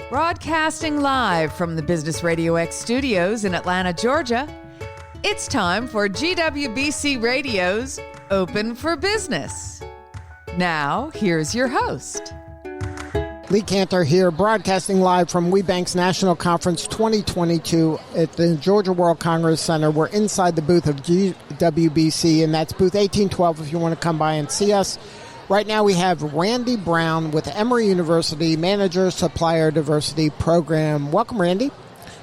Broadcasting live from the Business RadioX studios in Atlanta, Georgia, it's time for GWBC Radio's Open for Business. Now, here's your host. Lee Kantor here, broadcasting live from WBENC's National Conference 2022 at the Georgia World Congress Center. We're inside the booth of WBC, and that's booth 1812 if you want to come by and see us. Right now we have Randy Brown with Emory University, Manager Supplier Diversity Program. Welcome, Randy.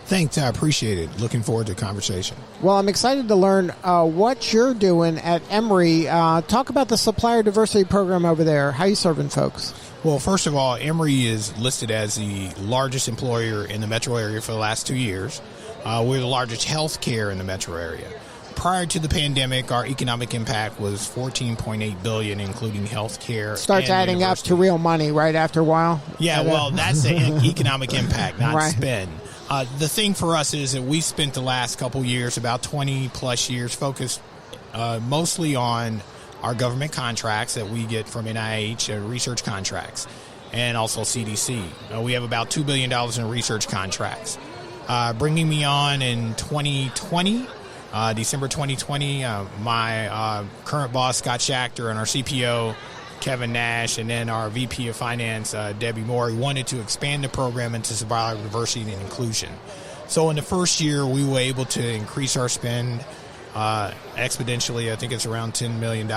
Thanks, I appreciate it. Looking forward to the conversation. Well, I'm excited to learn what you're doing at Emory. Talk about the Supplier Diversity Program over there. How are you serving folks? Well, first of all, Emory is listed as the largest employer in the metro area for the last 2 years. We're the largest healthcare in the metro area. Prior to the pandemic, our economic impact was $14.8 billion, including healthcare. Starts adding up to real money right after a while. Yeah, well, that's the economic impact, not spend. The thing for us is that we spent the last couple years, about 20 plus years, focused mostly on our government contracts that we get from NIH, research contracts, and also CDC. We have about $2 billion in research contracts. Bringing me on in 2020, December 2020, my current boss, Scott Schachter, and our CPO, Kevin Nash, and then our VP of Finance, Debbie Morey, wanted to expand the program into supplier diversity and inclusion. So in the first year, we were able to increase our spend exponentially. I think it's around $10 million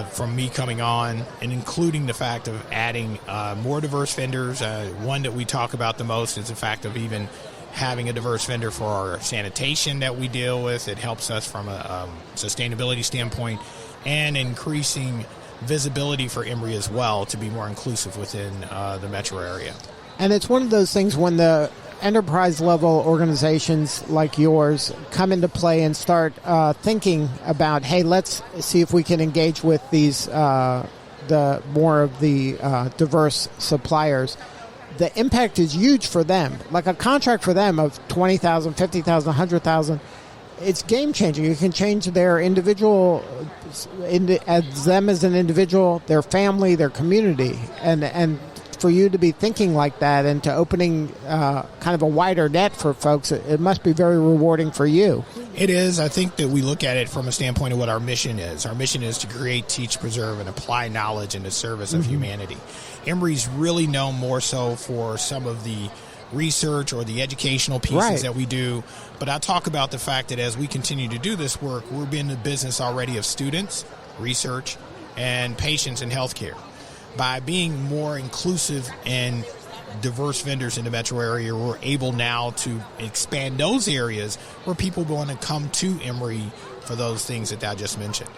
from me coming on, and including the fact of adding more diverse vendors. One that we talk about the most is the fact of even having a diverse vendor for our sanitation that we deal with. It helps us from a sustainability standpoint, and increasing visibility for Emory as well to be more inclusive within the metro area. And it's one of those things when the enterprise level organizations like yours come into play and start thinking about, hey, let's see if we can engage with these the more of the diverse suppliers. The impact is huge for them. Like a contract for them of $20,000, $50,000, $100,000, it's game changing. You can change their individual, as them as an individual, their family, their community, and for you to be thinking like that and to opening kind of a wider net for folks, it must be very rewarding for you. It is. I think that we look at it from a standpoint of what our mission is. Our mission is to create, teach, preserve, and apply knowledge in the service of humanity. Emory's really known more so for some of the research or the educational pieces that we do. But I talk about the fact that as we continue to do this work, we're in the business already of students, research, and patients in healthcare. By being more inclusive and diverse vendors in the metro area, we're able now to expand those areas where people want to come to Emory for those things that I just mentioned.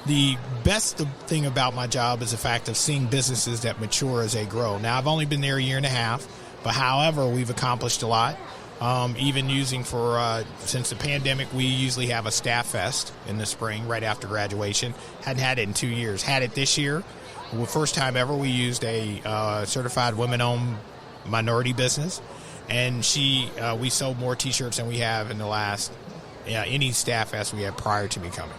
The best thing about my job is the fact of seeing businesses that mature as they grow. Now, I've only been there a year and a half, but however, we've accomplished a lot. Even using since the pandemic, we usually have a staff fest in the spring right after graduation. Hadn't had it in 2 years. Had it this year. Well, first time ever, we used a certified women-owned minority business, and we sold more T-shirts than we have in the last any staff fest we had prior to me coming.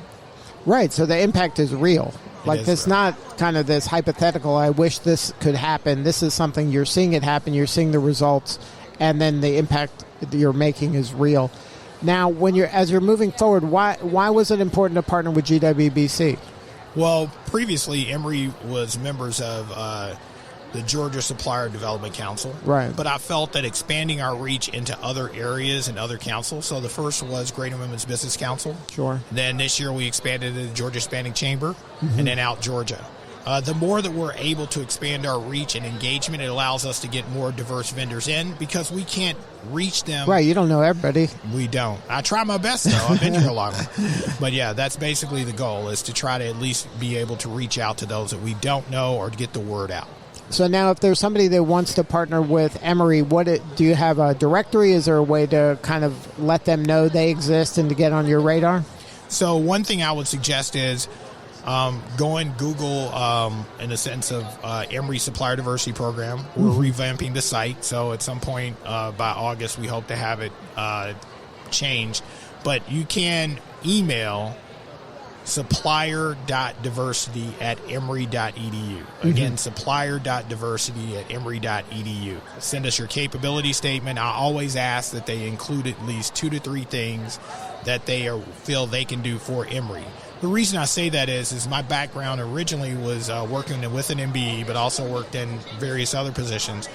Right, so the impact is real. Like, it's not kind of this hypothetical, I wish this could happen. This is something you're seeing it happen, you're seeing the results, and then the impact that you're making is real. Now, as you're moving forward, why was it important to partner with GWBC? Well, previously, Emory was members of the Georgia Supplier Development Council. Right. But I felt that expanding our reach into other areas and other councils. So the first was Greater Women's Business Council. Sure. Then this year we expanded to the Georgia Hispanic Chamber, and then out Georgia. The more that we're able to expand our reach and engagement, it allows us to get more diverse vendors in because we can't reach them. Right, you don't know everybody. We don't. I try my best, though. I've been here a long time. But, yeah, that's basically the goal, is to try to at least be able to reach out to those that we don't know or to get the word out. So now if there's somebody that wants to partner with Emory, do you have a directory? Is there a way to kind of let them know they exist and to get on your radar? So one thing I would suggest is go and Google in the sense of Emory Supplier Diversity Program. We're revamping the site, so at some point by August we hope to have it changed. But you can email supplier.diversity@emory.edu. Again, supplier.diversity@emory.edu. Send us your capability statement. I always ask that they include at least 2 to 3 things that they feel they can do for Emory. The reason I say that is my background originally was working with an MBE, but also worked in various other positions.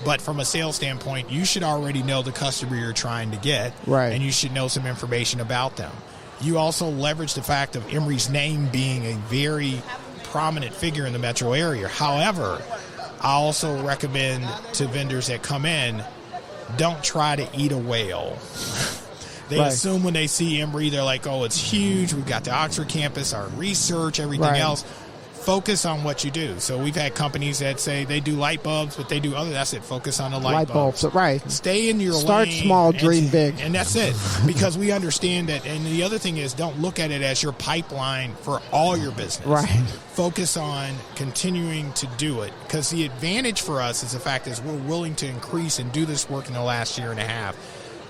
But from a sales standpoint, you should already know the customer you're trying to get, right, and you should know some information about them. You also leverage the fact of Emory's name being a very prominent figure in the metro area. However, I also recommend to vendors that come in, don't try to eat a whale. They assume when they see Emory, they're like, oh, it's huge. We've got the Oxford campus, our research, everything else. Focus on what you do. So we've had companies that say they do light bulbs, but they do other. That's it. Focus on the light bulbs. Right. Stay in your lane. Start small, dream big. And that's it. Because we understand that. And the other thing is, don't look at it as your pipeline for all your business. Right. Focus on continuing to do it. Because the advantage for us is the fact is we're willing to increase and do this work in the last year and a half.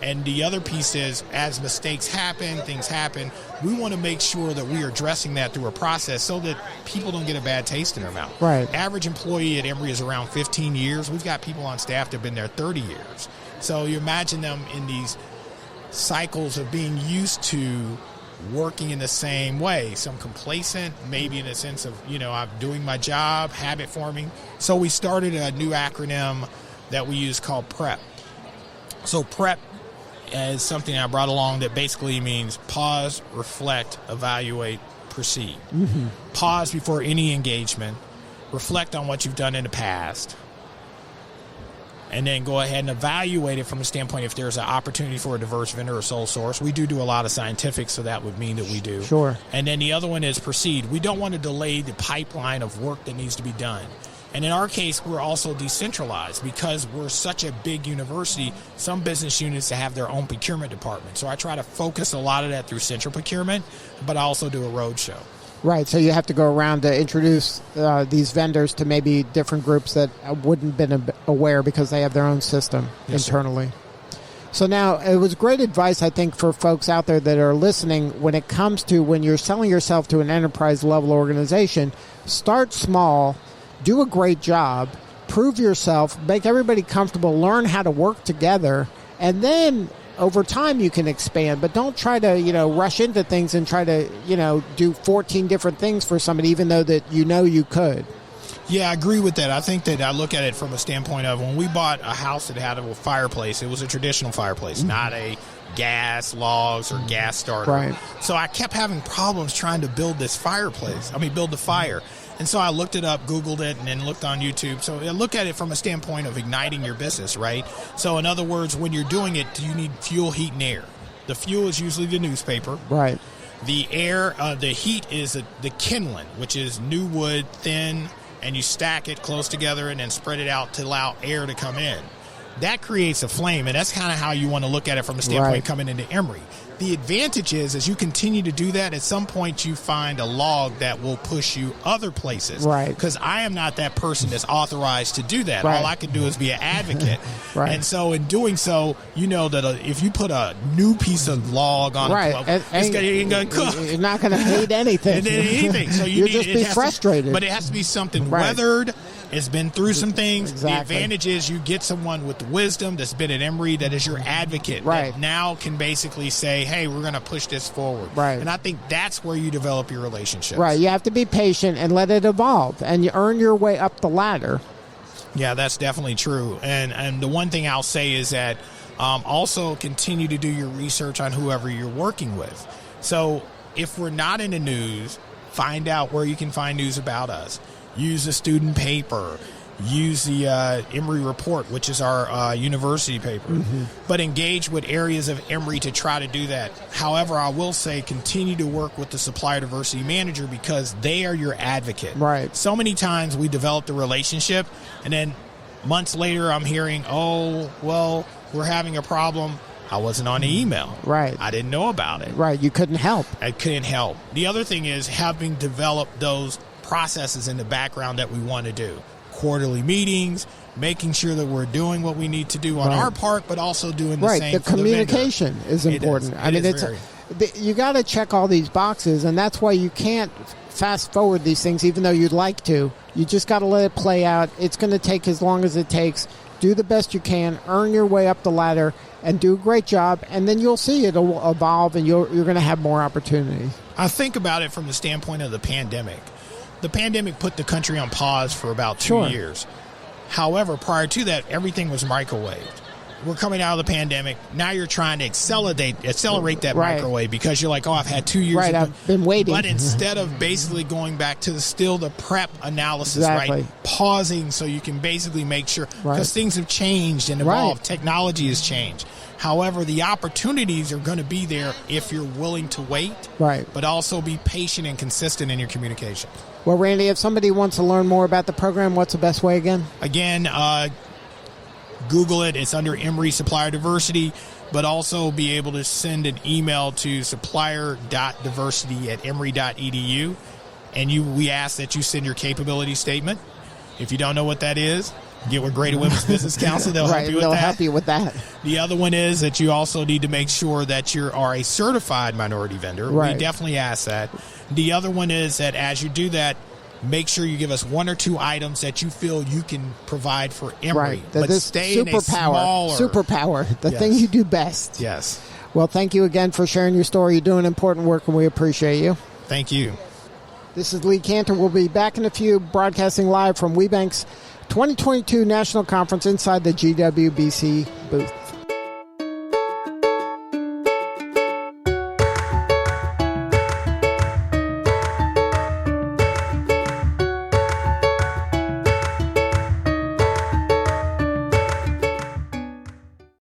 And the other piece is, as mistakes happen, things happen, we want to make sure that we are addressing that through a process so that people don't get a bad taste in their mouth. Right. Average employee at Emory is around 15 years. We've got people on staff that have been there 30 years. So you imagine them in these cycles of being used to working in the same way. Some complacent, maybe in the sense of, I'm doing my job, habit forming. So we started a new acronym that we use called PREP. So PREP is something I brought along that basically means pause, reflect, evaluate, proceed. Mm-hmm. Pause before any engagement, reflect on what you've done in the past, and then go ahead and evaluate it from a standpoint if there's an opportunity for a diverse vendor or sole source. We do a lot of scientific, so that would mean that we do. Sure. And then the other one is proceed. We don't want to delay the pipeline of work that needs to be done. And in our case, we're also decentralized because we're such a big university. Some business units have their own procurement department. So I try to focus a lot of that through central procurement, but I also do a roadshow. Right. So you have to go around to introduce these vendors to maybe different groups that wouldn't have been aware because they have their own system internally. Sir. So now it was great advice, I think, for folks out there that are listening when it comes to when you're selling yourself to an enterprise level organization, start small. Do a great job, prove yourself, make everybody comfortable, learn how to work together, and then over time you can expand. But don't try to, rush into things and try to, do 14 different things for somebody, even though that you could. Yeah, I agree with that. I think that I look at it from a standpoint of when we bought a house that had a fireplace, it was a traditional fireplace, not a gas, logs, or gas starter. Right. So I kept having problems trying to build this fireplace. Build the fire. And so I looked it up, Googled it, and then looked on YouTube. So I look at it from a standpoint of igniting your business, right? So in other words, when you're doing it, you need fuel, heat, and air. The fuel is usually the newspaper. Right. The air, the heat is the kindling, which is new wood, thin, and you stack it close together and then spread it out to allow air to come in. That creates a flame, and that's kind of how you want to look at it from a standpoint coming into Emory. The advantage is, as you continue to do that, at some point you find a log that will push you other places. Right. Because I am not that person that's authorized to do that. Right. All I can do is be an advocate. Right. And so in doing so, you know that if you put a new piece of log on right. it ain't going to cook. You're not going to hate anything. anything. So you'll just be frustrated. But it has to be something weathered. It's been through some things. Exactly. The advantage is you get someone with wisdom that's been at Emory that is your advocate. Right. That now can basically say, hey, we're going to push this forward. Right. And I think that's where you develop your relationships. Right. You have to be patient and let it evolve, and you earn your way up the ladder. Yeah, that's definitely true. And the one thing I'll say is that also continue to do your research on whoever you're working with. So if we're not in the news, find out where you can find news about us. Use the student paper. Use the Emory Report, which is our university paper. Mm-hmm. But engage with areas of Emory to try to do that. However, I will say continue to work with the supplier diversity manager because they are your advocate. Right. So many times we develop the relationship, and then months later I'm hearing, oh, well, we're having a problem. I wasn't on the email. Right. I didn't know about it. Right. You couldn't help. I couldn't help. The other thing is having developed those processes in the background that we want to do. Quarterly meetings, making sure that we're doing what we need to do on our part, but also doing the same the for communication the is important. you got to check all these boxes, and that's why you can't fast forward these things, even though you'd like to. You just got to let it play out. It's going to take as long as it takes. Do the best you can, earn your way up the ladder, and do a great job, and then you'll see it'll evolve, and you're going to have more opportunities. I think about it from the standpoint of the pandemic. The pandemic put the country on pause for about 2 years. However, prior to that, everything was microwaved. We're coming out of the pandemic. Now you're trying to accelerate that microwave because you're like, I've had 2 years. Right, I've been waiting. But instead of basically going back to the prep analysis, right? Pausing so you can basically make sure, because things have changed and evolved. Technology has changed. However, the opportunities are going to be there if you're willing to wait, but also be patient and consistent in your communication. Well, Randy, if somebody wants to learn more about the program, what's the best way again? Again, Google it. It's under Emory Supplier Diversity, but also be able to send an email to supplier.diversity@emory.edu. And we ask that you send your capability statement. If you don't know what that is, get with Greater Women's Business Council. They'll help you with that. They'll help you with that. The other one is that you also need to make sure that you are a certified minority vendor. We definitely ask that. The other one is that as you do that, make sure you give us 1 or 2 items that you feel you can provide for Emory. But stay in a smaller... Superpower, the thing you do best. Yes. Well, thank you again for sharing your story. You're doing important work, and we appreciate you. Thank you. This is Lee Kantor. We'll be back in a few, broadcasting live from WBENC's 2022 National Conference inside the GWBC booth.